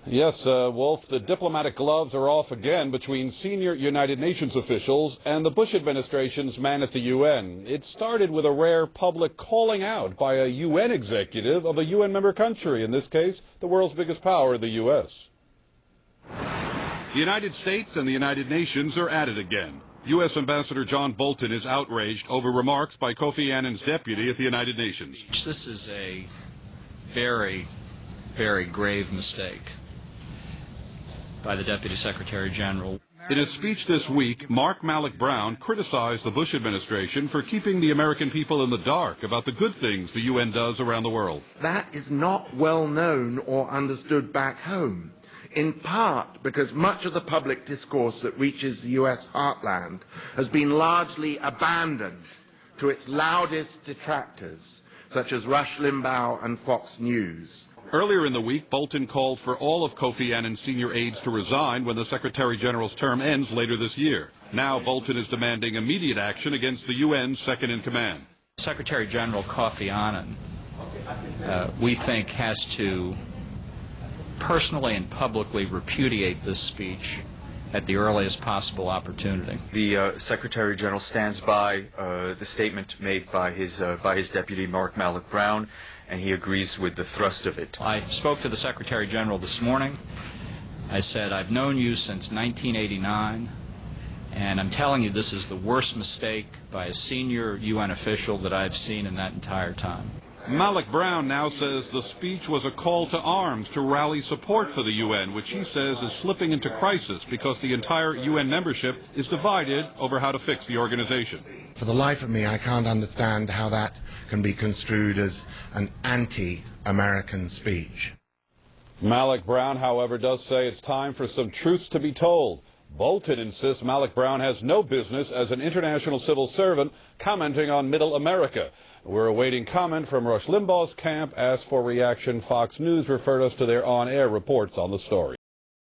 Yes, Wolf, the diplomatic gloves are off again between senior United Nations officials and the Bush administration's man at the UN. It started with a rare public calling out by a UN executive of a UN member country, in this case, the world's biggest power, the U.S. The United States and the United Nations are at it again. U.S. Ambassador John Bolton is outraged over remarks by Kofi Annan's deputy at the United Nations. This is a very, very grave mistake by the Deputy Secretary General. In his speech this week, Mark Malloch Brown criticized the Bush administration for keeping the American people in the dark about the good things the UN does around the world. That is not well known or understood back home, in part because much of the public discourse that reaches the US heartland has been largely abandoned to its loudest detractors, such as Rush Limbaugh and Fox News. Earlier in the week, Bolton called for all of Kofi Annan's senior aides to resign when the Secretary General's term ends later this year. Now Bolton is demanding immediate action against the UN's second-in-command. Secretary General Kofi Annan, we think, has to personally and publicly repudiate this speech at the earliest possible opportunity. The Secretary General stands by the statement made by his deputy, Mark Malloch Brown, and he agrees with the thrust of it. I spoke to the Secretary General this morning. I said, I've known you since 1989, and I'm telling you this is the worst mistake by a senior UN official that I've seen in that entire time. Malloch Brown now says the speech was a call to arms to rally support for the UN, which he says is slipping into crisis because the entire UN membership is divided over how to fix the organization. For the life of me, I can't understand how that can be construed as an anti-American speech. Malloch Brown, however, does say it's time for some truths to be told. Bolton insists Malloch Brown has no business as an international civil servant commenting on Middle America. We're awaiting comment from Rush Limbaugh's camp. As for reaction, Fox News referred us to their on-air reports on the story.